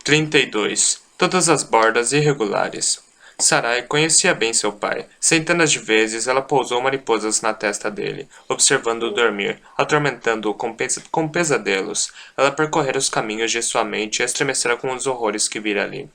32. Todas as bordas irregulares. Sarai conhecia bem seu pai. Centenas de vezes ela pousou mariposas na testa dele, observando-o dormir, atormentando-o com pesadelos. Ela percorrera os caminhos de sua mente e estremecera com os horrores que vira ali.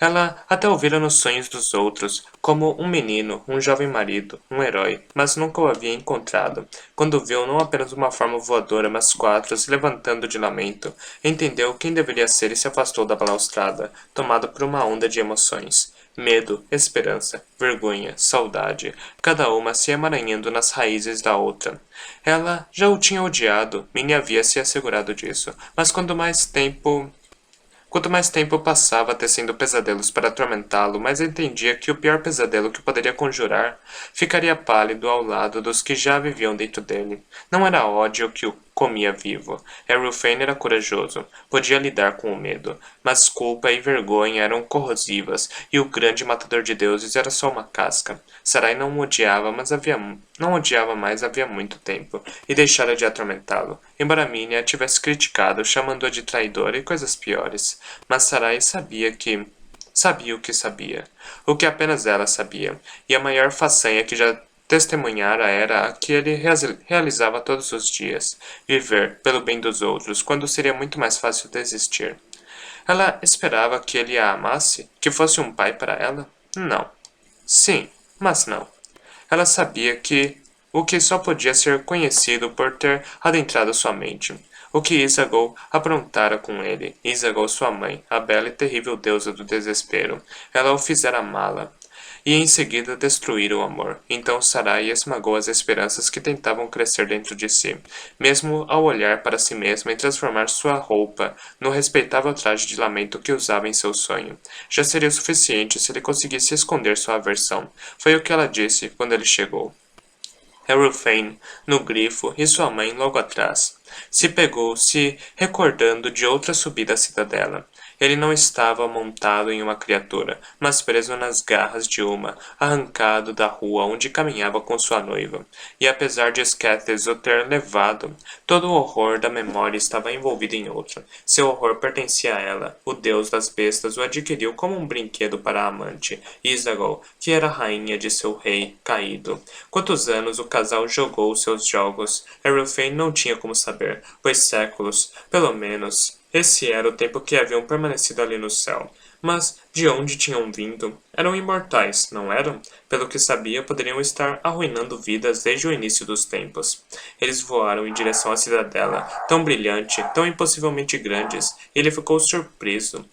Ela até ouvira nos sonhos dos outros, como um menino, um jovem marido, um herói, mas nunca o havia encontrado. Quando viu não apenas uma forma voadora, mas quatro, se levantando de lamento, entendeu quem deveria ser e se afastou da balaustrada, tomado por uma onda de emoções. Medo, esperança, vergonha, saudade, cada uma se emaranhando nas raízes da outra. Ela já o tinha odiado, Minnie havia se assegurado disso, mas Quanto mais tempo passava tecendo pesadelos para atormentá-lo, mais entendia que o pior pesadelo que poderia conjurar ficaria pálido ao lado dos que já viviam dentro dele. Não era ódio que o comia vivo. Harry Fane era corajoso, podia lidar com o medo, mas culpa e vergonha eram corrosivas, e o grande matador de deuses era só uma casca. Sarai não o odiava, não odiava mais havia muito tempo, e deixara de atormentá-lo, embora Minnie a tivesse criticado, chamando-a de traidora e coisas piores. Mas Sarai sabia o que apenas ela sabia, e a maior façanha que já testemunhara era a que ele realizava todos os dias, viver pelo bem dos outros, quando seria muito mais fácil desistir. Ela esperava que ele a amasse, que fosse um pai para ela? Não. Sim, mas não. Ela sabia que o que só podia ser conhecido por ter adentrado sua mente. O que Isago aprontara com ele, Isago sua mãe, a bela e terrível deusa do desespero. Ela o fizera amá-la, e em seguida destruir o amor. Então Sarai esmagou as esperanças que tentavam crescer dentro de si, mesmo ao olhar para si mesma e transformar sua roupa no respeitável traje de lamento que usava em seu sonho. Já seria o suficiente se ele conseguisse esconder sua aversão. Foi o que ela disse quando ele chegou. Harry Fane, no grifo, e sua mãe logo atrás. Se pegou se recordando de outra subida à cidadela. Ele não estava montado em uma criatura, mas preso nas garras de uma, arrancado da rua onde caminhava com sua noiva. E apesar de Scathers o ter levado, todo o horror da memória estava envolvido em outra. Seu horror pertencia a ela. O deus das bestas o adquiriu como um brinquedo para a amante, Isago, que era rainha de seu rei caído. Quantos anos o casal jogou seus jogos? Harry Fane não tinha como saber, pois séculos, pelo menos, esse era o tempo que haviam permanecido ali no céu. Mas de onde tinham vindo? Eram imortais, não eram? Pelo que sabia, poderiam estar arruinando vidas desde o início dos tempos. Eles voaram em direção à cidadela, tão brilhante, tão impossivelmente grandes, e ele ficou surpreso.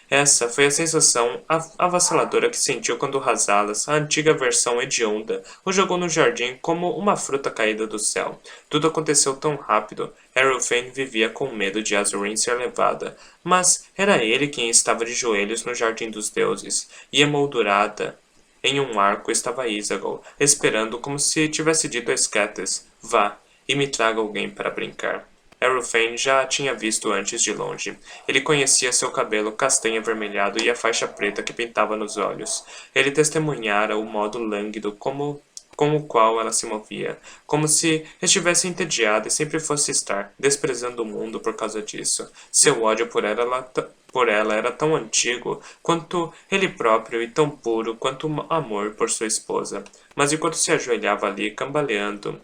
Essa foi a sensação avassaladora que sentiu quando Rasalas, a antiga versão hedionda, o jogou no jardim como uma fruta caída do céu. Tudo aconteceu tão rápido. Harry Fane vivia com medo de Azurin ser levada, mas era ele quem estava de joelhos no jardim dos deuses, e emoldurada em um arco estava Isago, esperando como se tivesse dito a Scathers, vá, e me traga alguém para brincar. Harry Fane já a tinha visto antes de longe. Ele conhecia seu cabelo castanho avermelhado e a faixa preta que pintava nos olhos. Ele testemunhara o modo lânguido com o qual ela se movia, como se estivesse entediada e sempre fosse estar, desprezando o mundo por causa disso. Seu ódio por ela era tão antigo quanto ele próprio e tão puro quanto o amor por sua esposa. Mas enquanto se ajoelhava ali, cambaleando,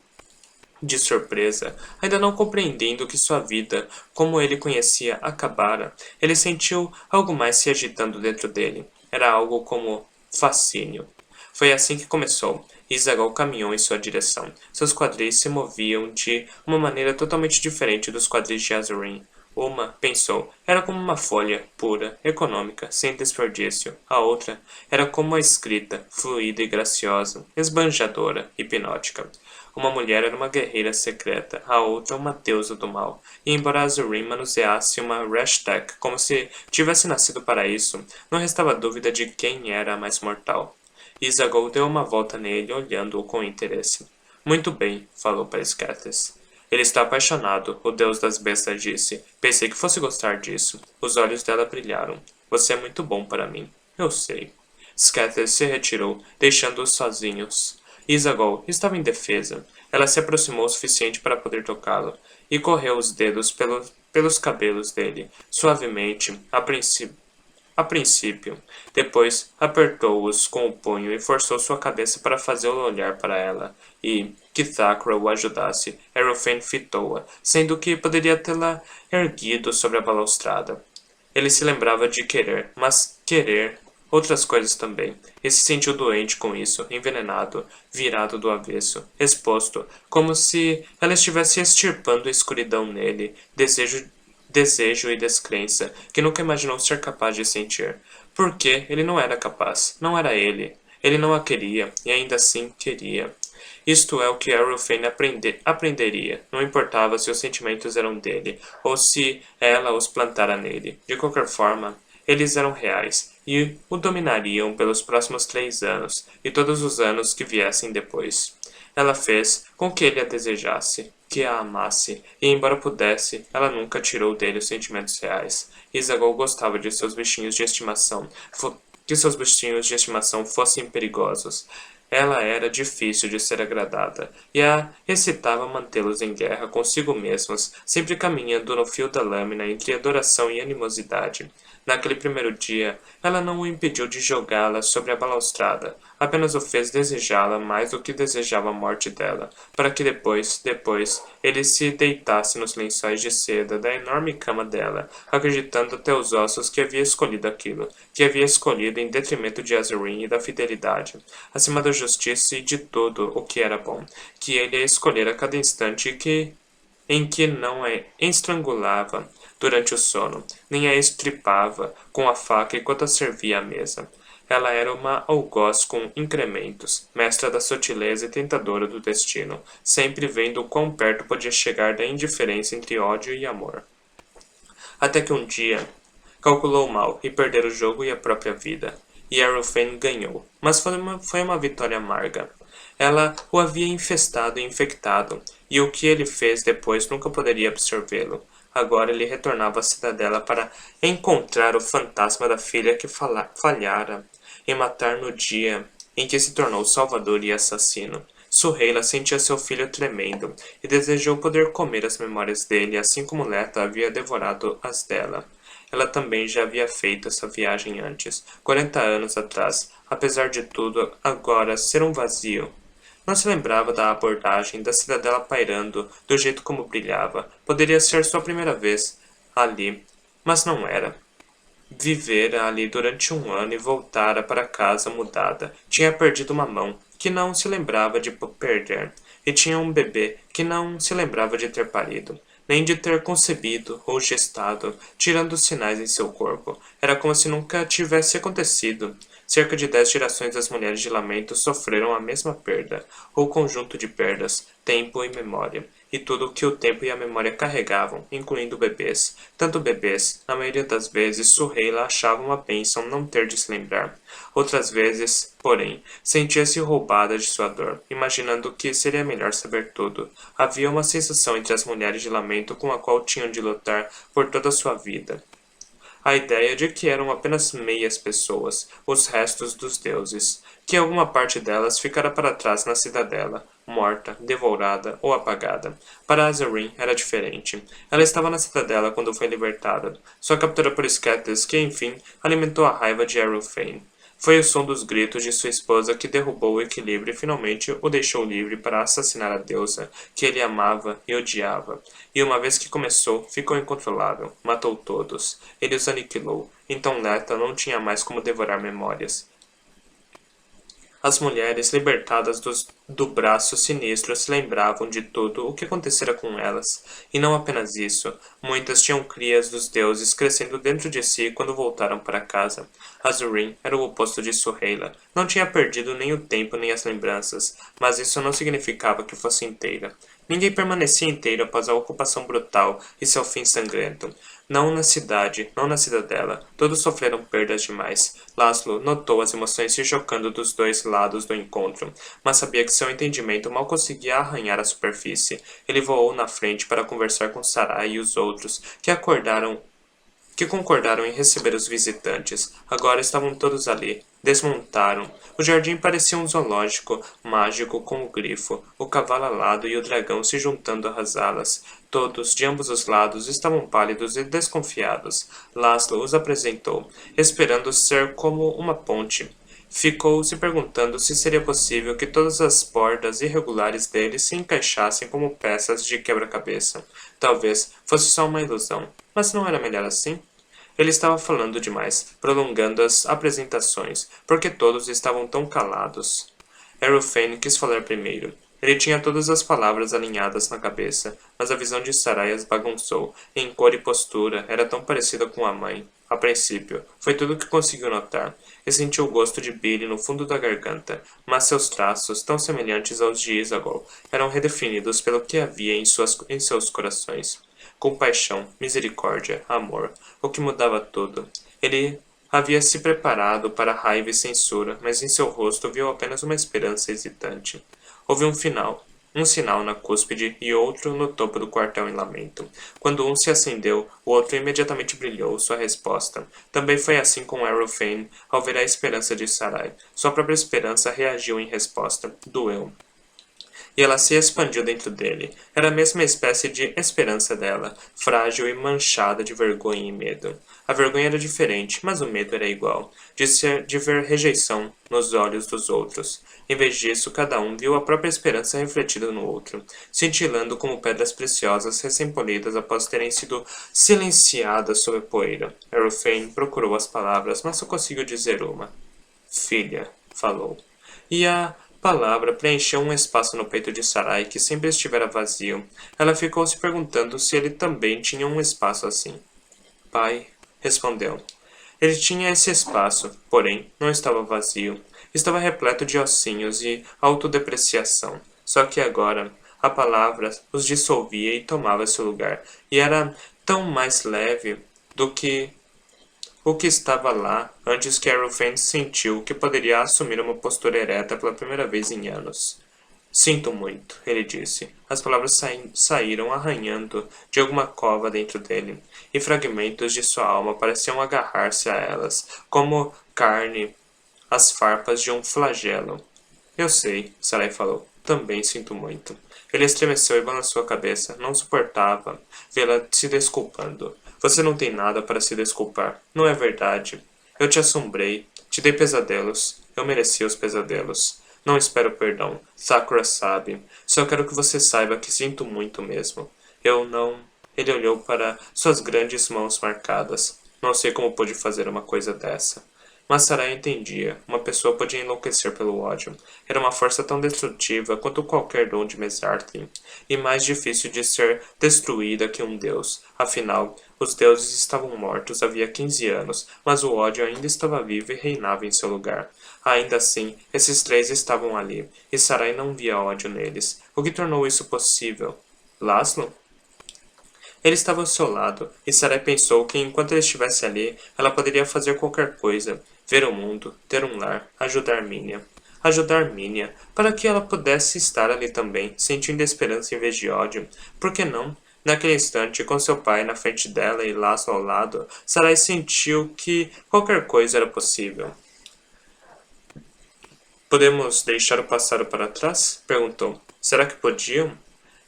de surpresa, ainda não compreendendo que sua vida, como ele conhecia, acabara, ele sentiu algo mais se agitando dentro dele. Era algo como fascínio. Foi assim que começou. Isagal caminhou em sua direção. Seus quadris se moviam de uma maneira totalmente diferente dos quadris de Azurin. Uma, pensou, era como uma folha, pura, econômica, sem desperdício. A outra era como a escrita, fluida e graciosa, esbanjadora, hipnótica. Uma mulher era uma guerreira secreta, a outra uma deusa do mal. E embora Azurin manuseasse uma hashtag como se tivesse nascido para isso, não restava dúvida de quem era a mais mortal. Isago deu uma volta nele, olhando-o com interesse. Muito bem, falou para Scathers. Ele está apaixonado, o deus das bestas disse. Pensei que fosse gostar disso. Os olhos dela brilharam. Você é muito bom para mim. Eu sei. Scathers se retirou, deixando-os sozinhos. Isago estava indefesa. Ela se aproximou o suficiente para poder tocá-lo, e correu os dedos pelos cabelos dele, suavemente, a princípio. Depois, apertou-os com o punho e forçou sua cabeça para fazê-lo olhar para ela. E, que Thackeray o ajudasse, Aerofane fitou-a, sendo que poderia tê-la erguido sobre a balaustrada. Ele se lembrava de querer, mas querer outras coisas também, e se sentiu doente com isso, envenenado, virado do avesso, exposto, como se ela estivesse extirpando a escuridão nele, desejo e descrença, que nunca imaginou ser capaz de sentir. Porque ele não era capaz, não era ele. Ele não a queria, e ainda assim queria. Isto é o que Arrowfane aprenderia. Não importava se os sentimentos eram dele, ou se ela os plantara nele. De qualquer forma, eles eram reais, e o dominariam pelos próximos 3 anos, e todos os anos que viessem depois. Ela fez com que ele a desejasse, que a amasse, e embora pudesse, ela nunca tirou dele os sentimentos reais. Isagol gostava de seus bichinhos de estimação, que seus bichinhos de estimação fossem perigosos. Ela era difícil de ser agradada, e a excitava mantê-los em guerra consigo mesmos, sempre caminhando no fio da lâmina entre adoração e animosidade. Naquele primeiro dia, ela não o impediu de jogá-la sobre a balaustrada, apenas o fez desejá-la mais do que desejava a morte dela, para que depois, ele se deitasse nos lençóis de seda da enorme cama dela, acreditando até os ossos que havia escolhido aquilo, que havia escolhido em detrimento de Azurin e da fidelidade, acima da justiça e de tudo o que era bom, que ele a escolhera a cada instante em que não a estrangulava durante o sono, nem a estripava com a faca enquanto a servia à mesa. Ela era uma algoz com incrementos, mestra da sutileza e tentadora do destino, sempre vendo o quão perto podia chegar da indiferença entre ódio e amor. Até que um dia, calculou mal e perdeu o jogo e a própria vida. E Arrowfane ganhou, mas foi uma vitória amarga. Ela o havia infestado e infectado, e o que ele fez depois nunca poderia absorvê-lo. Agora ele retornava à cidadela para encontrar o fantasma da filha que falhara em matar no dia em que se tornou salvador e assassino. Suheila sentia seu filho tremendo e desejou poder comer as memórias dele, assim como Leta havia devorado as dela. Ela também já havia feito essa viagem antes, 40 anos atrás, apesar de tudo, agora ser um vazio. Não se lembrava da abordagem, da cidadela pairando, do jeito como brilhava. Poderia ser sua primeira vez ali, mas não era. Vivera ali durante 1 ano e voltara para casa mudada. Tinha perdido uma mão, que não se lembrava de perder, e tinha um bebê que não se lembrava de ter parido, nem de ter concebido ou gestado, tirando os sinais em seu corpo. Era como se nunca tivesse acontecido. Cerca de 10 gerações das mulheres de lamento sofreram a mesma perda, ou conjunto de perdas, tempo e memória, e tudo o que o tempo e a memória carregavam, incluindo bebês. Tanto bebês, na maioria das vezes, Suheila achava uma bênção não ter de se lembrar. Outras vezes, porém, sentia-se roubada de sua dor, imaginando que seria melhor saber tudo. Havia uma sensação entre as mulheres de lamento com a qual tinham de lutar por toda a sua vida. A ideia de que eram apenas meias pessoas, os restos dos deuses, que alguma parte delas ficara para trás na cidadela, morta, devorada ou apagada. Para Azarin era diferente. Ela estava na cidadela quando foi libertada, sua captura por Scathis que, enfim, alimentou a raiva de Arrowfane. Foi o som dos gritos de sua esposa que derrubou o equilíbrio e finalmente o deixou livre para assassinar a deusa, que ele amava e odiava. E uma vez que começou, ficou incontrolável. Matou todos. Ele os aniquilou. Então Leta não tinha mais como devorar memórias. As mulheres, libertadas do braço sinistro, se lembravam de tudo o que acontecera com elas. E não apenas isso, muitas tinham crias dos deuses crescendo dentro de si quando voltaram para casa. Azurin era o oposto de Suheila. Não tinha perdido nem o tempo nem as lembranças, mas isso não significava que fosse inteira. Ninguém permanecia inteiro após a ocupação brutal e seu fim sangrento. Não na cidade, não na cidadela. Todos sofreram perdas demais. Laszlo notou as emoções se chocando dos dois lados do encontro, mas sabia que seu entendimento mal conseguia arranhar a superfície. Ele voou na frente para conversar com Sarai e os outros, que acordaram que concordaram em receber os visitantes. Agora estavam todos ali. Desmontaram. O jardim parecia um zoológico mágico com o grifo, o cavalo alado e o dragão se juntando às alas. Todos, de ambos os lados, estavam pálidos e desconfiados. Laszlo os apresentou, esperando ser como uma ponte. Ficou se perguntando se seria possível que todas as bordas irregulares dele se encaixassem como peças de quebra-cabeça. Talvez fosse só uma ilusão, mas não era melhor assim? Ele estava falando demais, prolongando as apresentações, porque todos estavam tão calados. Arrowfane quis falar primeiro. Ele tinha todas as palavras alinhadas na cabeça, mas a visão de Sarai as bagunçou. Em cor e postura, era tão parecida com a mãe. A princípio, foi tudo o que conseguiu notar, e sentiu o gosto de Billy no fundo da garganta, mas seus traços, tão semelhantes aos de Isagol, eram redefinidos pelo que havia em seus corações. Compaixão, misericórdia, amor, o que mudava tudo. Ele havia se preparado para raiva e censura, mas em seu rosto viu apenas uma esperança hesitante. Houve um sinal na cúspide e outro no topo do quartel em lamento. Quando um se acendeu, o outro imediatamente brilhou sua resposta. Também foi assim com Arrowfane ao ver a esperança de Sarai. Sua própria esperança reagiu em resposta. Doeu e ela se expandiu dentro dele. Era a mesma espécie de esperança dela, frágil e manchada de vergonha e medo. A vergonha era diferente, mas o medo era igual, de ver rejeição nos olhos dos outros. Em vez disso, cada um viu a própria esperança refletida no outro, cintilando como pedras preciosas recém-polidas após terem sido silenciadas sob a poeira. Arrowfane procurou as palavras, mas só conseguiu dizer uma. Filha, falou. E a palavra preencheu um espaço no peito de Sarai que sempre estivera vazio. Ela ficou se perguntando se ele também tinha um espaço assim. Pai, respondeu. Ele tinha esse espaço, porém, não estava vazio. Estava repleto de ossinhos e autodepreciação. Só que agora, a palavra os dissolvia e tomava seu lugar, e era tão mais leve do que o que estava lá antes que Arrowfane sentiu que poderia assumir uma postura ereta pela primeira vez em anos. Sinto muito, ele disse. As palavras saíram arranhando de alguma cova dentro dele, e fragmentos de sua alma pareciam agarrar-se a elas, como carne às farpas de um flagelo. Eu sei, Sarai falou. Também sinto muito. Ele estremeceu e balançou a cabeça. Não suportava vê-la se desculpando. Você não tem nada para se desculpar. Não é verdade. Eu te assombrei. Te dei pesadelos. Eu mereci os pesadelos. Não espero perdão. Sakura sabe. Só quero que você saiba que sinto muito mesmo. Eu não... Ele olhou para suas grandes mãos marcadas. Não sei como pude fazer uma coisa dessa. Mas Sarai entendia. Uma pessoa podia enlouquecer pelo ódio. Era uma força tão destrutiva quanto qualquer dom de Mesarthim, e mais difícil de ser destruída que um deus. Afinal, os deuses estavam mortos havia 15 anos, mas o ódio ainda estava vivo e reinava em seu lugar. Ainda assim, esses três estavam ali, e Sarai não via ódio neles, o que tornou isso possível. Laszlo? Ele estava ao seu lado, e Sarai pensou que enquanto ele estivesse ali, ela poderia fazer qualquer coisa, ver o mundo, ter um lar, ajudar Minia. Ajudar Minia, para que ela pudesse estar ali também, sentindo esperança em vez de ódio. Por que não? Naquele instante, com seu pai na frente dela e Laço ao lado, Sarai sentiu que qualquer coisa era possível. Podemos deixar o passado para trás? Perguntou. Será que podiam?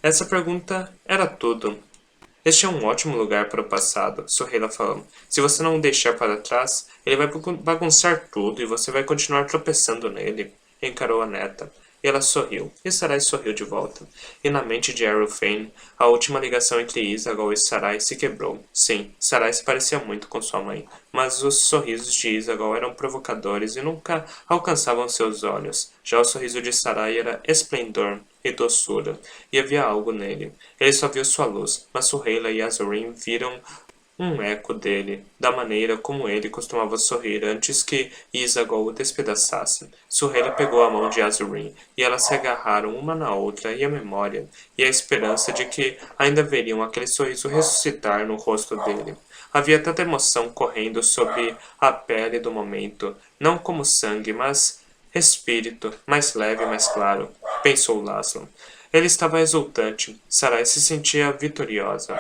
Essa pergunta era tudo. Este é um ótimo lugar para o passado, Sohela falou. Se você não o deixar para trás, ele vai bagunçar tudo e você vai continuar tropeçando nele. Encarou a neta. E ela sorriu, e Sarai sorriu de volta. E na mente de Arrowfane, a última ligação entre Isagol e Sarai se quebrou. Sim, Sarai se parecia muito com sua mãe, mas os sorrisos de Isagol eram provocadores e nunca alcançavam seus olhos. Já o sorriso de Sarai era esplendor e doçura, e havia algo nele. Ele só viu sua luz, mas Sohela e Azurim viram um eco dele, da maneira como ele costumava sorrir antes que Isagol o despedaçasse. Sohela pegou a mão de Azurim, e elas se agarraram uma na outra, e a memória, e a esperança de que ainda veriam aquele sorriso ressuscitar no rosto dele. Havia tanta emoção correndo sobre a pele do momento, não como sangue, mas espírito, mais leve e mais claro, pensou Laszlo. Ele estava exultante. Sarai se sentia vitoriosa.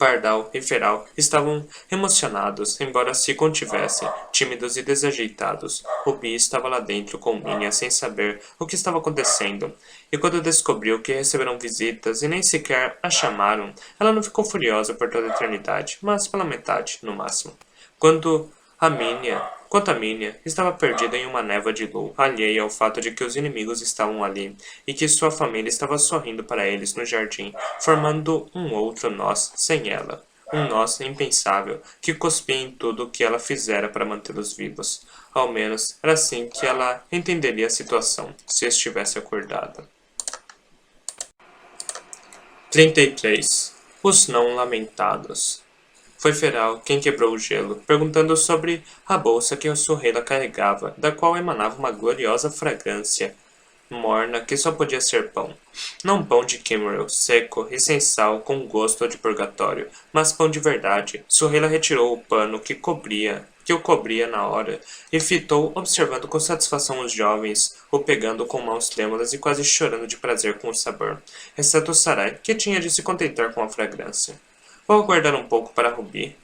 Pardal e Feral estavam emocionados, embora se contivessem, tímidos e desajeitados. Ruby estava lá dentro com Minnie sem saber o que estava acontecendo, e quando descobriu que receberam visitas e nem sequer a chamaram, ela não ficou furiosa por toda a eternidade, mas pela metade, no máximo. Quando Quanto a Minnie, estava perdida em uma névoa de luz, alheia ao fato de que os inimigos estavam ali e que sua família estava sorrindo para eles no jardim, formando um outro nós sem ela. Um nós impensável, que cuspia em tudo o que ela fizera para mantê-los vivos. Ao menos, era assim que ela entenderia a situação, se estivesse acordada. 33. Os não lamentados. Foi Feral quem quebrou o gelo, perguntando sobre a bolsa que a Sorrela carregava, da qual emanava uma gloriosa fragrância morna que só podia ser pão. Não pão de Kimmerl, seco e sem sal, com gosto de purgatório, mas pão de verdade. Sorrela retirou o pano que o cobria na hora, e fitou observando com satisfação os jovens, o pegando com mãos trêmulas e quase chorando de prazer com o sabor, exceto Sarai, que tinha de se contentar com a fragrância. Vou guardar um pouco para Rubi.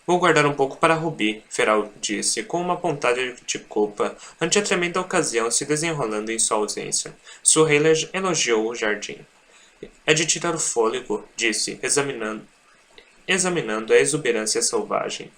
Vou guardar um pouco para Rubi, Feral disse, com uma pontada de culpa, ante a tremenda ocasião se desenrolando em sua ausência. Suheila elogiou o jardim. É de tirar o fôlego, disse, examinando a exuberância selvagem.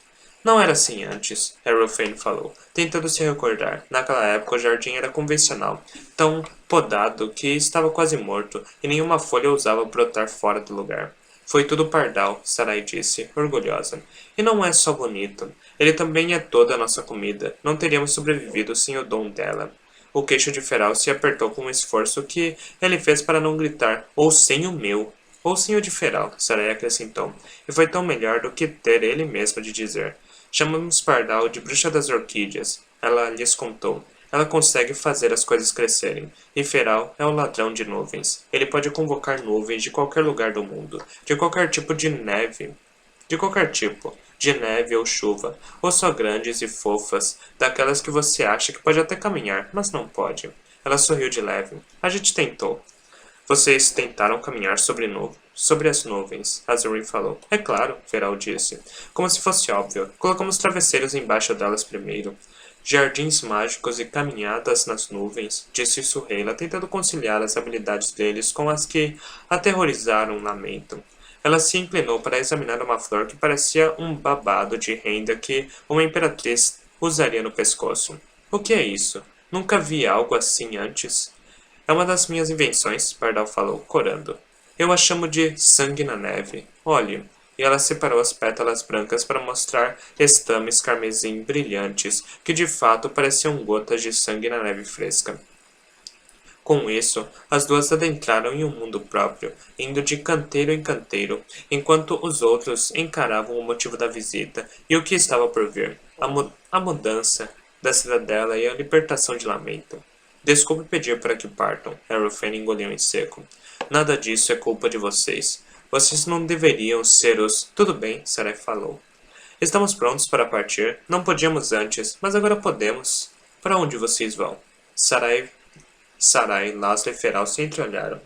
Não era assim antes, Harrowfane falou, tentando se recordar. Naquela época o jardim era convencional, tão podado que estava quase morto, e nenhuma folha ousava brotar fora do lugar. Foi tudo pardal, Sarai disse, orgulhosa. E não é só bonito. Ele também é toda a nossa comida. Não teríamos sobrevivido sem o dom dela. O queixo de Feral se apertou com um esforço que ele fez para não gritar, ou sem o meu. Ou sem o de Feral, Sarai acrescentou. E foi tão melhor do que ter ele mesmo de dizer. Chamamos Pardal de bruxa das orquídeas. Ela lhes contou. Ela consegue fazer as coisas crescerem. E Feral é o ladrão de nuvens. Ele pode convocar nuvens de qualquer lugar do mundo, de qualquer tipo de neve. De qualquer tipo, de neve ou chuva, ou só grandes e fofas, daquelas que você acha que pode até caminhar, mas não pode. Ela sorriu de leve. A gente tentou. Vocês tentaram caminhar sobre as nuvens, Azurin falou. É claro, Feral disse. Como se fosse óbvio. Colocamos travesseiros embaixo delas primeiro. Jardins mágicos e caminhadas nas nuvens, disse Suheila, tentando conciliar as habilidades deles com as que aterrorizaram o lamento. Ela se inclinou para examinar uma flor que parecia um babado de renda que uma imperatriz usaria no pescoço. O que é isso? Nunca vi algo assim antes. É uma das minhas invenções, Pardal falou, corando. Eu a chamo de sangue na neve. Olhe. E ela separou as pétalas brancas para mostrar estames carmesim brilhantes, que de fato pareciam gotas de sangue na neve fresca. Com isso, as duas adentraram em um mundo próprio, indo de canteiro em canteiro, enquanto os outros encaravam o motivo da visita e o que estava por vir, a mudança da cidadela e a libertação de Lamento. Desculpe pedir para que partam, Harrowfane engoliu em seco. Nada disso é culpa de vocês. Vocês não deveriam ser os... Tudo bem, Sarai falou. Estamos prontos para partir. Não podíamos antes, mas agora podemos. Para onde vocês vão? Sarai, Laszlo e Feral se entreolharam.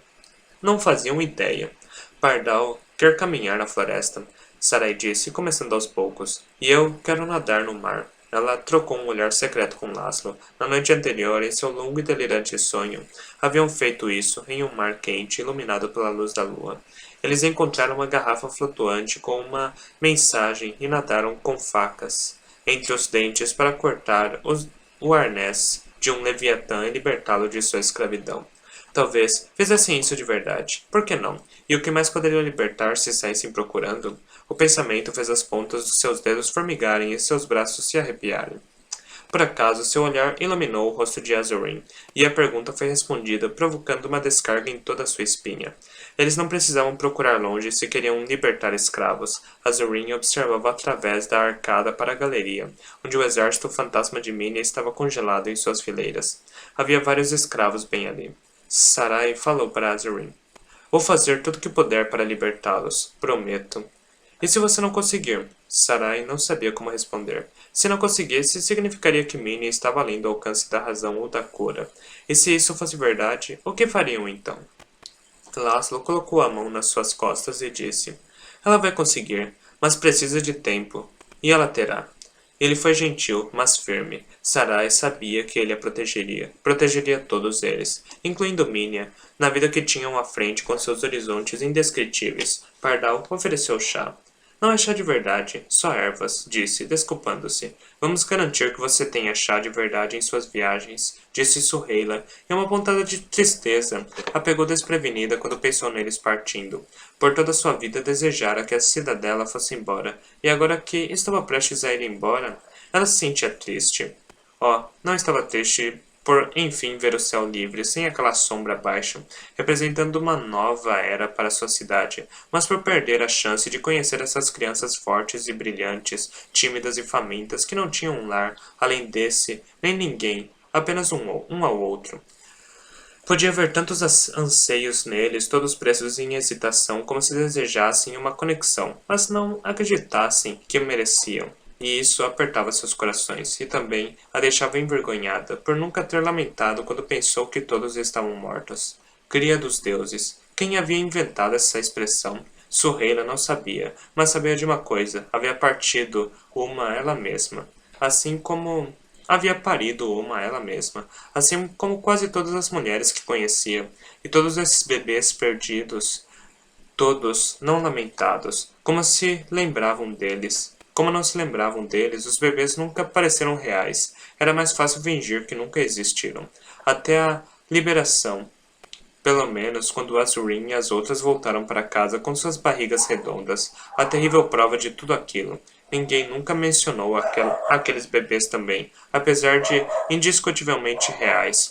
Não faziam ideia. Pardal quer caminhar na floresta, Sarai disse, começando aos poucos. E eu quero nadar no mar. Ela trocou um olhar secreto com Laszlo. Na noite anterior, em seu longo e delirante sonho, haviam feito isso em um mar quente, iluminado pela luz da lua. Eles encontraram uma garrafa flutuante com uma mensagem e nadaram com facas entre os dentes para cortar o arnés de um leviatã e libertá-lo de sua escravidão. Talvez fizessem isso de verdade. Por que não? E o que mais poderiam libertar se saíssem procurando? O pensamento fez as pontas dos seus dedos formigarem e seus braços se arrepiarem. Por acaso, seu olhar iluminou o rosto de Azurin, e a pergunta foi respondida, provocando uma descarga em toda a sua espinha. Eles não precisavam procurar longe se queriam libertar escravos. Azurin observava através da arcada para a galeria, onde o exército fantasma de Minia estava congelado em suas fileiras. Havia vários escravos bem ali. Sarai falou para Azurin. Vou fazer tudo o que puder para libertá-los, prometo. E se você não conseguir? Sarai não sabia como responder. Se não conseguisse, significaria que Minnie estava além do alcance da razão ou da cura. E se isso fosse verdade, o que fariam então? Laszlo colocou a mão nas suas costas e disse. Ela vai conseguir, mas precisa de tempo. E ela terá. Ele foi gentil, mas firme. Sarai sabia que ele a protegeria. Protegeria todos eles, incluindo Minia, na vida que tinham à frente com seus horizontes indescritíveis. Pardal ofereceu chá. Não é chá de verdade, só ervas, disse, desculpando-se. Vamos garantir que você tenha chá de verdade em suas viagens, disse Suheila, e uma pontada de tristeza a pegou desprevenida quando pensou neles partindo. Por toda sua vida desejara que a cidadela fosse embora, e agora que estava prestes a ir embora, ela se sentia triste. Oh, não estava triste por enfim ver o céu livre, sem aquela sombra baixa, representando uma nova era para sua cidade, mas por perder a chance de conhecer essas crianças fortes e brilhantes, tímidas e famintas, que não tinham um lar, além desse, nem ninguém, apenas um ao outro. Podia ver tantos anseios neles, todos presos em hesitação, como se desejassem uma conexão, mas não acreditassem que o mereciam. E isso apertava seus corações, e também a deixava envergonhada, por nunca ter lamentado quando pensou que todos estavam mortos. Cria dos deuses. Quem havia inventado essa expressão? Suheila não sabia, mas sabia de uma coisa: havia partido uma ela mesma. Assim como havia parido uma ela mesma, assim como quase todas as mulheres que conhecia, e todos esses bebês perdidos, todos não lamentados, como se lembravam deles. Como não se lembravam deles, os bebês nunca pareceram reais. Era mais fácil fingir que nunca existiram. Até a liberação. Pelo menos quando Azurin e as outras voltaram para casa com suas barrigas redondas, a terrível prova de tudo aquilo. Ninguém nunca mencionou aqueles bebês também, apesar de indiscutivelmente reais.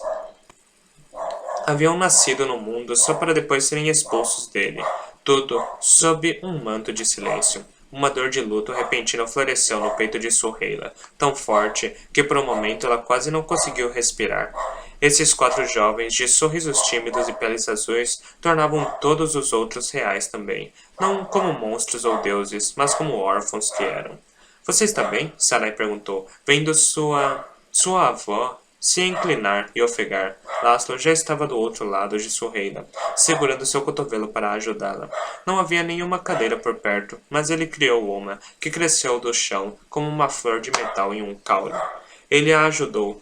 Haviam nascido no mundo só para depois serem expulsos dele. Tudo sob um manto de silêncio. Uma dor de luto repentina floresceu no peito de Suheila, tão forte que por um momento ela quase não conseguiu respirar. Esses 4 jovens, de sorrisos tímidos e peles azuis, tornavam todos os outros reais também, não como monstros ou deuses, mas como órfãos que eram. Você está bem? Sarai perguntou, vendo sua avó se inclinar e ofegar. Laszlo já estava do outro lado de Suheila, segurando seu cotovelo para ajudá-la. Não havia nenhuma cadeira por perto, mas ele criou uma, que cresceu do chão como uma flor de metal em um caule. Ele a ajudou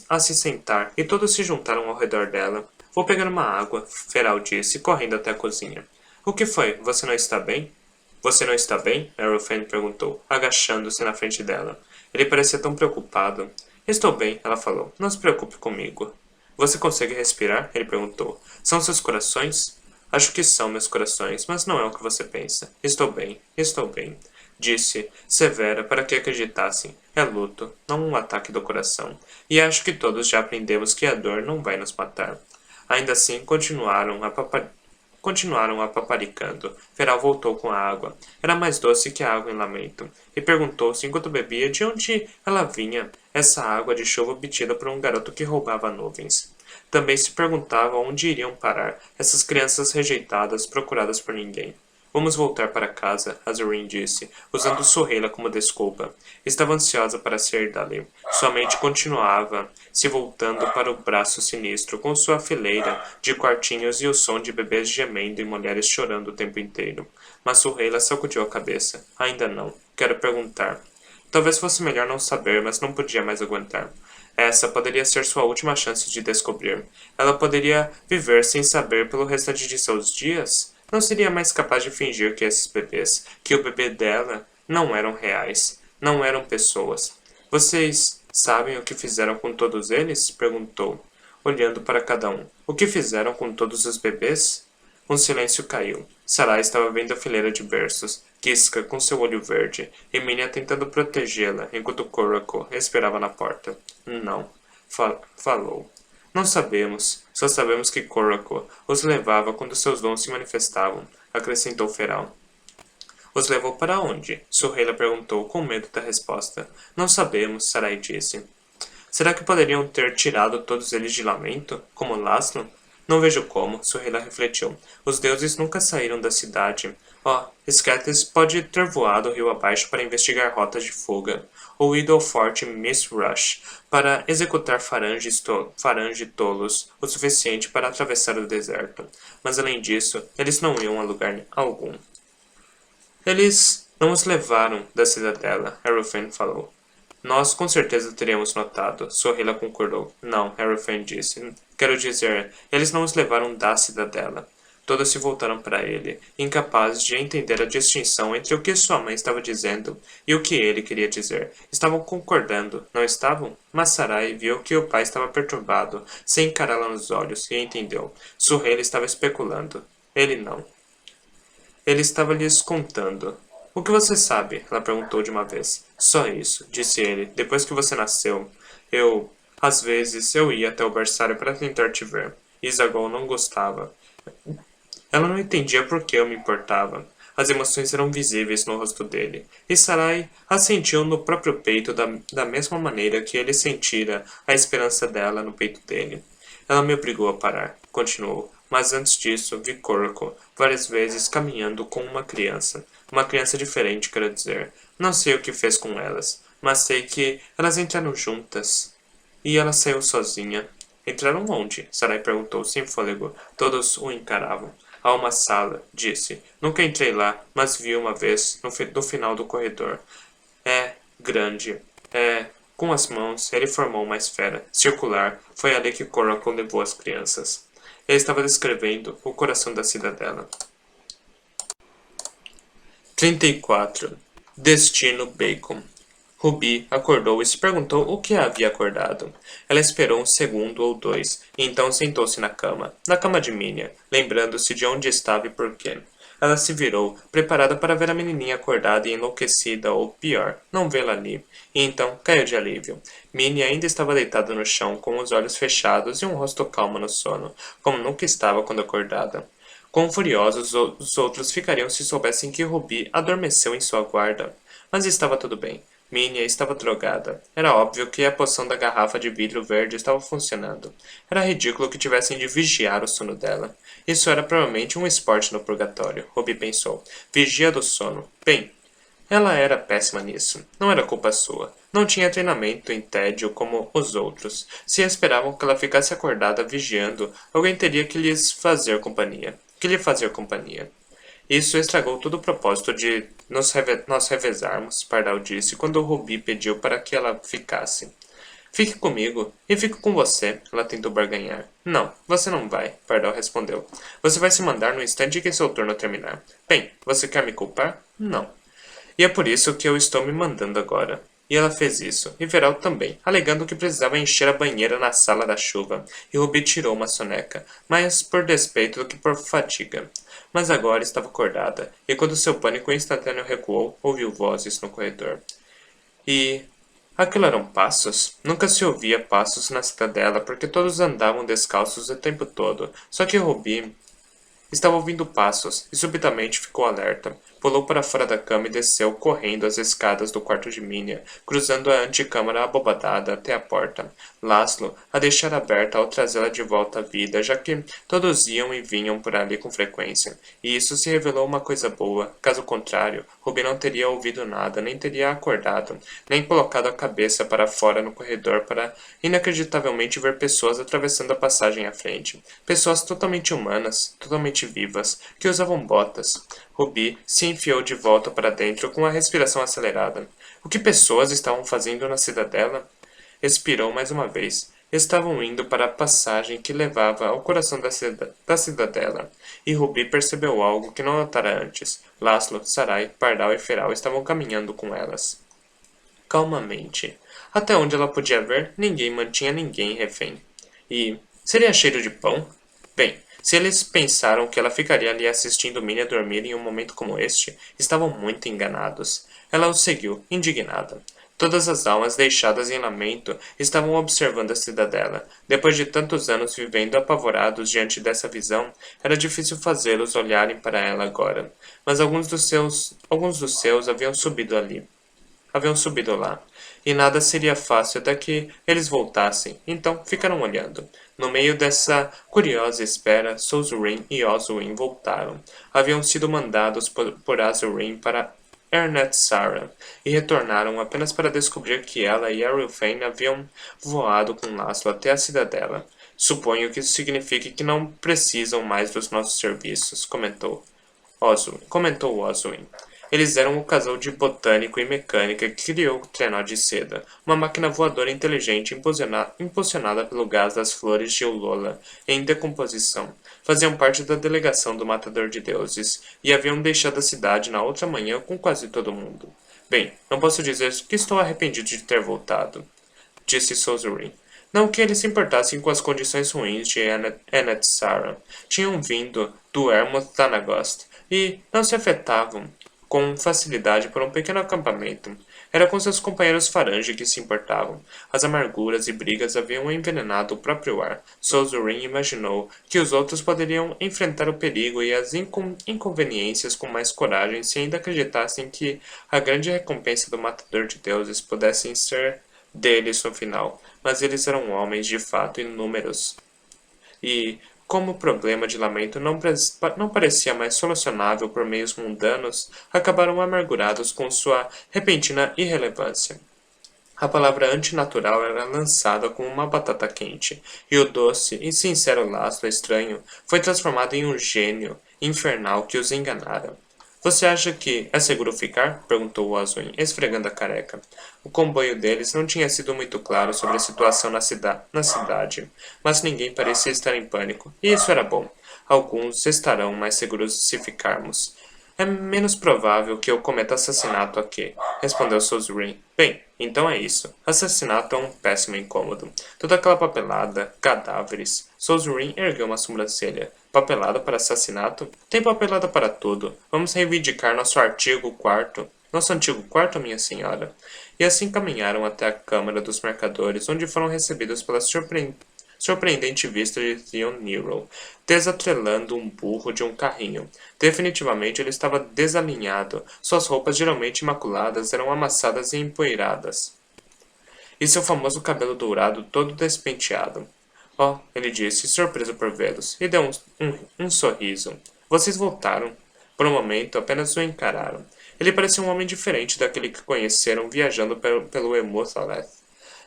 a se sentar e todos se juntaram ao redor dela. Vou pegar uma água, Feral disse, correndo até a cozinha. O que foi? Você não está bem? Você não está bem? Arrowfan perguntou, agachando-se na frente dela. Ele parecia tão preocupado. Estou bem, ela falou. Não se preocupe comigo. Você consegue respirar? Ele perguntou. São seus corações? Acho que são meus corações, mas não é o que você pensa. Estou bem, disse, severa, para que acreditassem. É luto, não um ataque do coração. E acho que todos já aprendemos que a dor não vai nos matar. Ainda assim, continuaram a paparicando. Feral voltou com a água. Era mais doce que a água em lamento. E perguntou-se, enquanto bebia, de onde ela vinha, essa água de chuva obtida por um garoto que roubava nuvens. Também se perguntava onde iriam parar essas crianças rejeitadas, procuradas por ninguém. Vamos voltar para casa, Azurin disse, usando Suheila como desculpa. Estava ansiosa para sair dali. Sua mente continuava se voltando para o braço sinistro, com sua fileira de quartinhos e o som de bebês gemendo e mulheres chorando o tempo inteiro. Mas Suheila sacudiu a cabeça. Ainda não. Quero perguntar. Talvez fosse melhor não saber, mas não podia mais aguentar. Essa poderia ser sua última chance de descobrir. Ela poderia viver sem saber pelo restante de seus dias? Não seria mais capaz de fingir que esses bebês, que o bebê dela, não eram reais, não eram pessoas. Vocês sabem o que fizeram com todos eles? Perguntou, olhando para cada um. O que fizeram com todos os bebês? Um silêncio caiu. Sarai estava vendo a fileira de berços, Kiska com seu olho verde, e Minia tentando protegê-la, enquanto Korako esperava na porta. Não. Falou. Não sabemos. Só sabemos que Korako os levava quando seus dons se manifestavam, acrescentou Feral. Os levou para onde? Suheila perguntou, com medo da resposta. Não sabemos, Sarai disse. Será que poderiam ter tirado todos eles de lamento, como Laszlo? Não vejo como, Suheila refletiu. Os deuses nunca saíram da cidade. Oh, Scatis pode ter voado rio abaixo para investigar rotas de fuga, ou ido ao forte Miss Rush para executar farange tolos o suficiente para atravessar o deserto. Mas além disso, eles não iam a lugar algum. Eles não os levaram da cidadela, Harrowfane falou. Nós com certeza teríamos notado. Sorrila concordou. Não, Harrowfane disse. Quero dizer, eles não os levaram da cidadela. Todos se voltaram para ele, incapazes de entender a distinção entre o que sua mãe estava dizendo e o que ele queria dizer. Estavam concordando, não estavam? Mas Sarai viu que o pai estava perturbado, sem encará-la nos olhos, e entendeu. Sorrila estava especulando. Ele não. Ele estava lhes contando. O que você sabe? Ela perguntou de uma vez. Só isso, disse ele. Depois que você nasceu, às vezes, eu ia até o berçário para tentar te ver. Isagol não gostava. Ela não entendia por que eu me importava. As emoções eram visíveis no rosto dele, e Sarai as sentiu no próprio peito da mesma maneira que ele sentira a esperança dela no peito dele. Ela me obrigou a parar, continuou, mas antes disso vi Corco várias vezes caminhando com uma criança diferente, quero dizer. Não sei o que fez com elas, mas sei que elas entraram juntas. E ela saiu sozinha. Entraram onde? Sarai perguntou, sem fôlego. Todos o encaravam. Há uma sala, disse. Nunca entrei lá, mas vi uma vez, no final do corredor. É grande. É. Com as mãos, ele formou uma esfera circular. Foi ali que Coracle levou as crianças. Ele estava descrevendo o coração da cidadela. 34. Destino Bacon. Ruby acordou e se perguntou o que a havia acordado. Ela esperou um segundo ou dois, e então sentou-se na cama de Minia, lembrando-se de onde estava e por quê. Ela se virou, preparada para ver a menininha acordada e enlouquecida, ou pior, não vê-la ali, e então caiu de alívio. Minnie ainda estava deitada no chão, com os olhos fechados e um rosto calmo no sono, como nunca estava quando acordada. Quão furiosos os outros ficariam se soubessem que Ruby adormeceu em sua guarda. Mas estava tudo bem. Minnie estava drogada. Era óbvio que a poção da garrafa de vidro verde estava funcionando. Era ridículo que tivessem de vigiar o sono dela. Isso era provavelmente um esporte no purgatório, Ruby pensou. Vigia do sono. Bem, ela era péssima nisso. Não era culpa sua. Não tinha treinamento em tédio como os outros. Se esperavam que ela ficasse acordada vigiando, alguém teria que lhes fazer companhia. Que lhe fazer companhia. Isso estragou todo o propósito de nós revezarmos, Pardal disse, quando Ruby pediu para que ela ficasse. Fique comigo, e fico com você, ela tentou barganhar. Não, você não vai, Pardal respondeu. Você vai se mandar no instante que seu turno terminar. Bem, você quer me culpar? Não. E é por isso que eu estou me mandando agora. E ela fez isso, e Veral também, alegando que precisava encher a banheira na sala da chuva, e Ruby tirou uma soneca, mais por despeito do que por fadiga. Mas agora estava acordada, e quando seu pânico instantâneo recuou, ouviu vozes no corredor. E... aquilo eram passos? Nunca se ouvia passos na cidadela, porque todos andavam descalços o tempo todo, só que Ruby estava ouvindo passos, e subitamente ficou alerta. Pulou para fora da cama e desceu correndo as escadas do quarto de Minia, cruzando a antecâmara abobadada até a porta. Laszlo a deixara aberta ao trazê-la de volta à vida, já que todos iam e vinham por ali com frequência. E isso se revelou uma coisa boa. Caso contrário, Ruby não teria ouvido nada, nem teria acordado, nem colocado a cabeça para fora no corredor para inacreditavelmente ver pessoas atravessando a passagem à frente. Pessoas totalmente humanas, totalmente vivas, que usavam botas. Ruby se enfiou de volta para dentro com a respiração acelerada. O que pessoas estavam fazendo na cidadela? Expirou mais uma vez. Estavam indo para a passagem que levava ao coração da cidadela, e Ruby percebeu algo que não notara antes. Laszlo, Sarai, Pardal e Feral estavam caminhando com elas. Calmamente. Até onde ela podia ver, ninguém mantinha ninguém refém. E... seria cheiro de pão? Bem, se eles pensaram que ela ficaria ali assistindo Minnie dormir em um momento como este, estavam muito enganados. Ela os seguiu, indignada. Todas as almas deixadas em lamento estavam observando a cidadela. Depois de tantos anos vivendo apavorados diante dessa visão, era difícil fazê-los olharem para ela agora. Mas alguns dos seus haviam subido lá, e nada seria fácil até que eles voltassem, então ficaram olhando. No meio dessa curiosa espera, Souzurin e Oswin voltaram. Haviam sido mandados por Azurin para Ernetsara, e retornaram apenas para descobrir que ela e Arylfane haviam voado com Laszlo até a cidadela. Suponho que isso signifique que não precisam mais dos nossos serviços, comentou Oswin. Eles eram o casal de botânico e mecânica que criou o trenó de seda, uma máquina voadora inteligente impulsionada pelo gás das flores de Ulola, em decomposição. Faziam parte da delegação do Matador de Deuses, e haviam deixado a cidade na outra manhã com quase todo mundo. Bem, não posso dizer que estou arrependido de ter voltado, disse Sozurin. Não que eles se importassem com as condições ruins de Enetsara. Tinham vindo do Ermoth Thanagost e não se afetavam com facilidade por um pequeno acampamento. Era com seus companheiros farange que se importavam. As amarguras e brigas haviam envenenado o próprio ar. Sozurin imaginou que os outros poderiam enfrentar o perigo e as inconveniências com mais coragem se ainda acreditassem que a grande recompensa do Matador de Deuses pudessem ser deles no final, mas eles eram homens de fato inúmeros. E, como o problema de lamento não parecia mais solucionável por meios mundanos, acabaram amargurados com sua repentina irrelevância. A palavra antinatural era lançada como uma batata quente, e o doce e sincero laço estranho foi transformado em um gênio infernal que os enganara. Você acha que é seguro ficar? Perguntou o Azuin, esfregando a careca. O comboio deles não tinha sido muito claro sobre a situação na cidade, mas ninguém parecia estar em pânico, e isso era bom. Alguns estarão mais seguros se ficarmos. É menos provável que eu cometa assassinato aqui, respondeu Sozurin. Bem, então é isso. Assassinato é um péssimo incômodo. Toda aquela papelada, cadáveres. Sozurin ergueu uma sobrancelha. Papelada para assassinato? Tem papelada para tudo. Vamos reivindicar nosso artigo 4º. Nosso antigo quarto, minha senhora. E assim caminharam até a Câmara dos Mercadores, onde foram recebidos pela surpreendente vista de Theon Nero, desatrelando um burro de um carrinho. Definitivamente ele estava desalinhado. Suas roupas, geralmente imaculadas, eram amassadas e empoeiradas. E seu famoso cabelo dourado todo despenteado. Oh, ele disse, surpreso por vê-los, e deu um sorriso. Vocês voltaram. Por um momento, apenas o encararam. Ele parecia um homem diferente daquele que conheceram viajando pelo Emothaleth,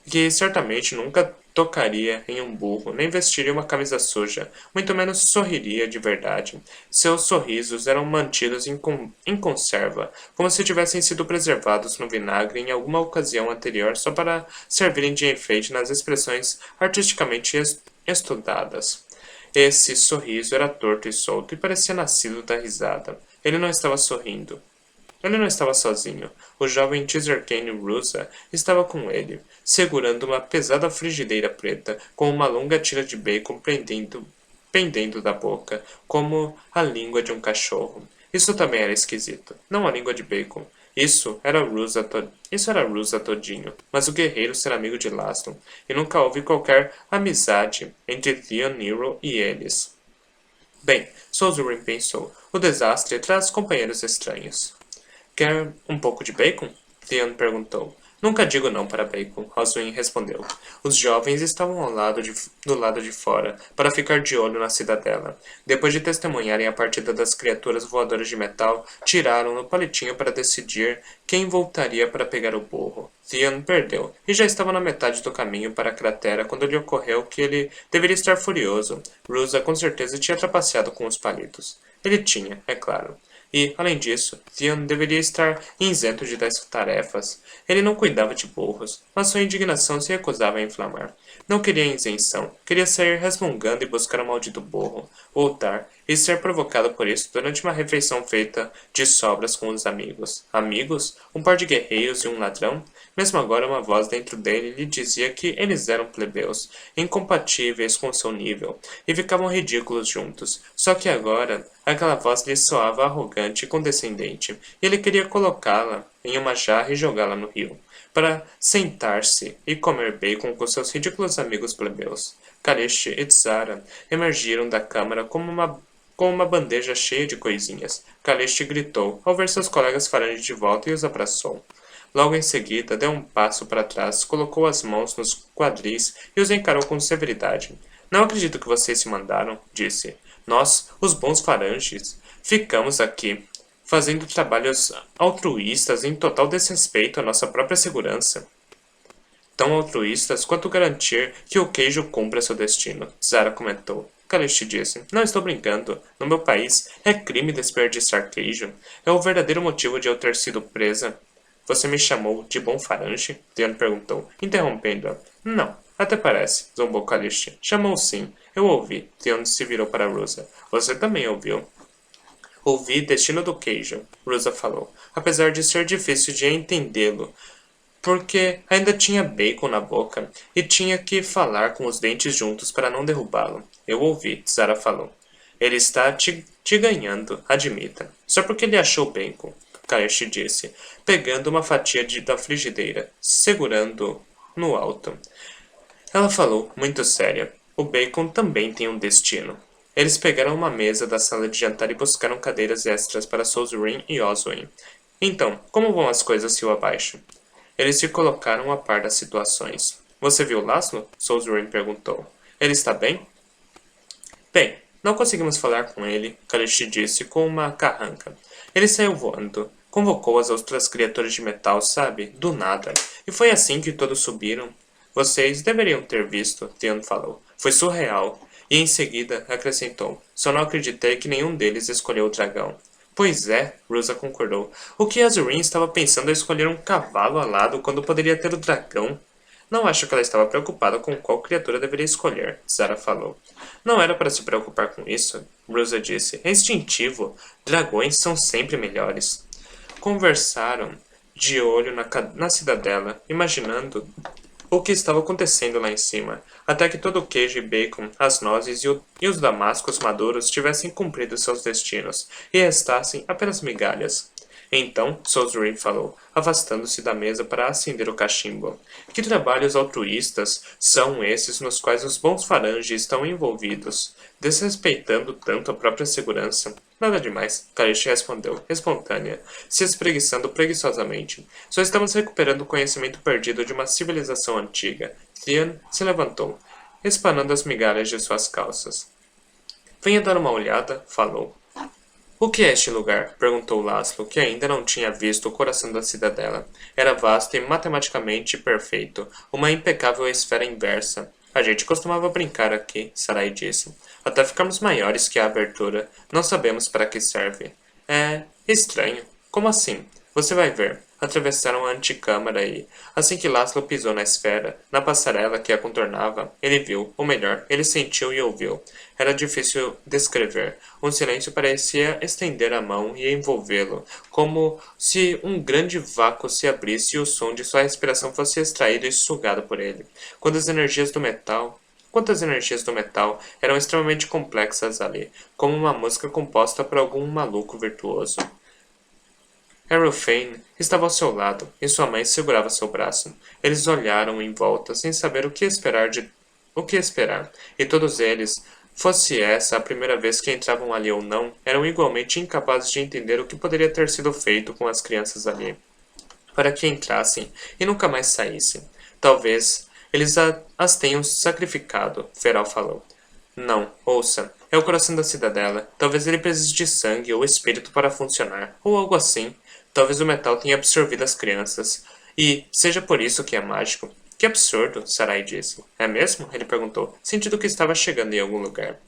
que certamente nunca tocaria em um burro, nem vestiria uma camisa suja, muito menos sorriria de verdade. Seus sorrisos eram mantidos em conserva, como se tivessem sido preservados no vinagre em alguma ocasião anterior só para servirem de enfeite nas expressões artisticamente estudadas. Esse sorriso era torto e solto e parecia nascido da risada. Ele não estava sorrindo. Ele não estava sozinho. O jovem Tizerkane Rusa estava com ele, segurando uma pesada frigideira preta, com uma longa tira de bacon pendendo da boca, como a língua de um cachorro. Isso também era esquisito. Não a língua de bacon. Isso era Rusa todinho, mas o guerreiro ser amigo de Laston, e nunca houve qualquer amizade entre Theon Nero e eles. Bem, Sozurin pensou, o desastre traz companheiros estranhos. Quer um pouco de bacon? Theon perguntou. Nunca digo não para bacon, Oswin respondeu. Os jovens estavam do lado de fora, para ficar de olho na cidadela. Depois de testemunharem a partida das criaturas voadoras de metal, tiraram no palitinho para decidir quem voltaria para pegar o burro. Theon perdeu, e já estava na metade do caminho para a cratera quando lhe ocorreu que ele deveria estar furioso. Rusa com certeza tinha trapaceado com os palitos. Ele tinha, é claro. E, além disso, Theon deveria estar isento de tais tarefas. Ele não cuidava de burros, mas sua indignação se recusava a inflamar. Não queria isenção, queria sair resmungando e buscar o maldito burro, voltar e ser provocado por isso durante uma refeição feita de sobras com os amigos. Amigos? Um par de guerreiros e um ladrão? Mesmo agora uma voz dentro dele lhe dizia que eles eram plebeus, incompatíveis com seu nível, e ficavam ridículos juntos. Só que agora, aquela voz lhe soava arrogante e condescendente, e ele queria colocá-la em uma jarra e jogá-la no rio, para sentar-se e comer bacon com seus ridículos amigos plebeus. Kalesh e Tzara emergiram da câmara com uma bandeja cheia de coisinhas. Kalesh gritou ao ver seus colegas farange de volta e os abraçou. Logo em seguida, deu um passo para trás, colocou as mãos nos quadris e os encarou com severidade. Não acredito que vocês se mandaram, disse. Nós, os bons faranges, ficamos aqui, fazendo trabalhos altruístas em total desrespeito à nossa própria segurança. Tão altruístas quanto garantir que o queijo cumpra seu destino, Zara comentou. Kalish disse. Não estou brincando. No meu país, é crime desperdiçar queijo. É o verdadeiro motivo de eu ter sido presa. Você me chamou de bom farange? Theon perguntou, interrompendo-a. Não, até parece, zombou Kalish. Chamou sim. Eu ouvi. Theon se virou para Rusa. Você também ouviu. Ouvi Destino do Queijo, Rusa falou, apesar de ser difícil de entendê-lo, porque ainda tinha bacon na boca e tinha que falar com os dentes juntos para não derrubá-lo. Eu ouvi, Zara falou. Ele está te ganhando, admita. Só porque ele achou bacon, Kaish disse, pegando uma fatia da frigideira, segurando no alto. Ela falou, muito séria. O bacon também tem um destino. Eles pegaram uma mesa da sala de jantar e buscaram cadeiras extras para Solzrin e Oswin. Então, como vão as coisas rio abaixo? Eles se colocaram a par das situações. Você viu Laszlo? Solzrin perguntou. Ele está bem? Bem, não conseguimos falar com ele, Kalish disse com uma carranca. Ele saiu voando. Convocou as outras criaturas de metal, sabe? Do nada. E foi assim que todos subiram. Vocês deveriam ter visto, Theon falou. Foi surreal. E em seguida acrescentou. Só não acreditei que nenhum deles escolheu o dragão. Pois é, Rusa concordou. O que Azurin estava pensando é escolher um cavalo alado quando poderia ter o dragão? Não acho que ela estava preocupada com qual criatura deveria escolher, Zara falou. Não era para se preocupar com isso, Rusa disse. É instintivo. Dragões são sempre melhores. Conversaram de olho na cidadela, imaginando o que estava acontecendo lá em cima, até que todo o queijo e bacon, as nozes e os damascos maduros tivessem cumprido seus destinos, e restassem apenas migalhas. Então, Solzrin falou, afastando-se da mesa para acender o cachimbo. Que trabalhos altruístas são esses nos quais os bons faranges estão envolvidos, desrespeitando tanto a própria segurança? Nada demais, Kalish respondeu, espontânea, se espreguiçando preguiçosamente. Só estamos recuperando o conhecimento perdido de uma civilização antiga. Theon se levantou, espanando as migalhas de suas calças. Venha dar uma olhada, falou. O que é este lugar? Perguntou Laszlo, que ainda não tinha visto o coração da cidadela. Era vasto e matematicamente perfeito, uma impecável esfera inversa. A gente costumava brincar aqui, Sarai disse. Até ficarmos maiores que a abertura. Não sabemos para que serve. É estranho. Como assim? Você vai ver. Atravessaram a antecâmara e, assim que Laszlo pisou na esfera, na passarela que a contornava, ele viu, ou melhor, ele sentiu e ouviu. Era difícil descrever. Um silêncio parecia estender a mão e envolvê-lo, como se um grande vácuo se abrisse e o som de sua respiração fosse extraído e sugado por ele. Quantas energias do metal eram extremamente complexas ali, como uma música composta por algum maluco virtuoso. Arrowfane estava ao seu lado, e sua mãe segurava seu braço. Eles olharam em volta, sem saber o que esperar, e todos eles, fosse essa a primeira vez que entravam ali ou não, eram igualmente incapazes de entender o que poderia ter sido feito com as crianças ali, para que entrassem e nunca mais saíssem. Talvez eles as tenham sacrificado, Feral falou. Não, ouça, é o coração da cidadela. Talvez ele precise de sangue ou espírito para funcionar, ou algo assim. Talvez o metal tenha absorvido as crianças. E seja por isso que é mágico. Que absurdo, Sarai disse. É mesmo? Ele perguntou, sentindo que estava chegando em algum lugar.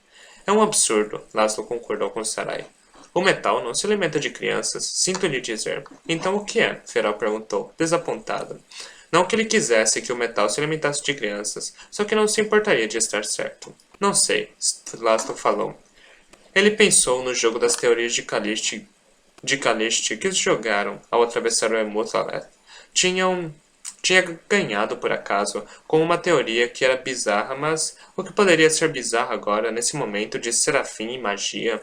É um absurdo, Laszlo concordou com Sarai. O metal não se alimenta de crianças, sinto lhe dizer. Então o que é? Feral perguntou, desapontado. Não que ele quisesse que o metal se alimentasse de crianças, só que não se importaria de estar certo. Não sei, Laszlo falou. Ele pensou no jogo das teorias de Kalish que jogaram ao atravessar o Emuthaleth. Tinha ganhado por acaso, com uma teoria que era bizarra, mas o que poderia ser bizarro agora, nesse momento de serafim e magia?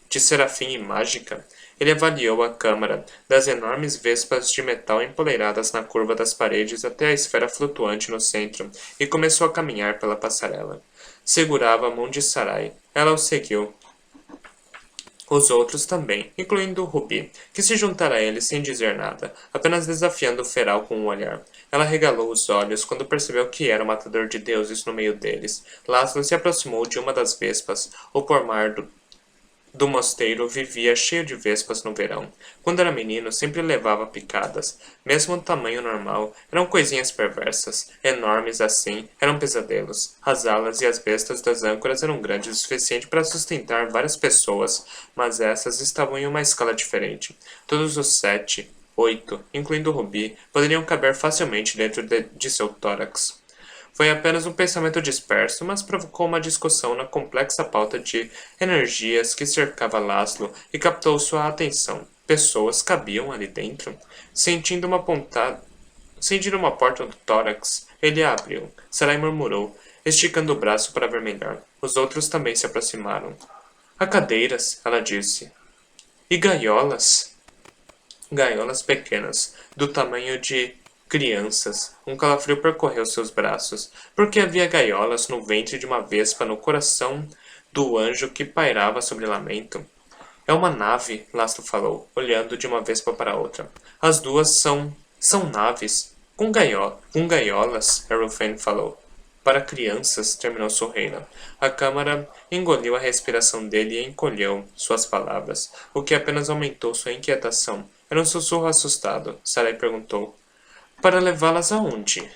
De serafim e mágica? Ele avaliou a câmara, das enormes vespas de metal empoleiradas na curva das paredes até a esfera flutuante no centro, e começou a caminhar pela passarela. Segurava a mão de Sarai. Ela o seguiu. Os outros também, incluindo Ruby, que se juntara a ele sem dizer nada, apenas desafiando o feral com um olhar. Ela regalou os olhos quando percebeu que era o matador de deuses no meio deles. Laszlo se aproximou de uma das vespas, o pomar do mosteiro vivia cheio de vespas no verão. Quando era menino, sempre levava picadas. Mesmo do tamanho normal, eram coisinhas perversas. Enormes assim, eram pesadelos. As alas e as bestas das âncoras eram grandes o suficiente para sustentar várias pessoas, mas essas estavam em uma escala diferente. Todos os 7, 8, incluindo o Rubi, poderiam caber facilmente dentro de seu tórax. Foi apenas um pensamento disperso, mas provocou uma discussão na complexa pauta de energias que cercava Laszlo e captou sua atenção. Pessoas cabiam ali dentro? Sentindo uma porta no tórax, ele a abriu. Sarai murmurou, esticando o braço para ver melhor. Os outros também se aproximaram. Há cadeiras, ela disse. E gaiolas? Gaiolas pequenas, do tamanho de crianças. Um calafrio percorreu seus braços, porque havia gaiolas no ventre de uma vespa no coração do anjo que pairava sobre Lamento. É uma nave, Lasto falou, olhando de uma vespa para outra. As duas são naves. Com gaiolas, Errolfane falou. Para crianças, terminou Sorreira. A câmara engoliu a respiração dele e encolheu suas palavras, o que apenas aumentou sua inquietação. Era um sussurro assustado. Sarai perguntou. Para levá-las aonde?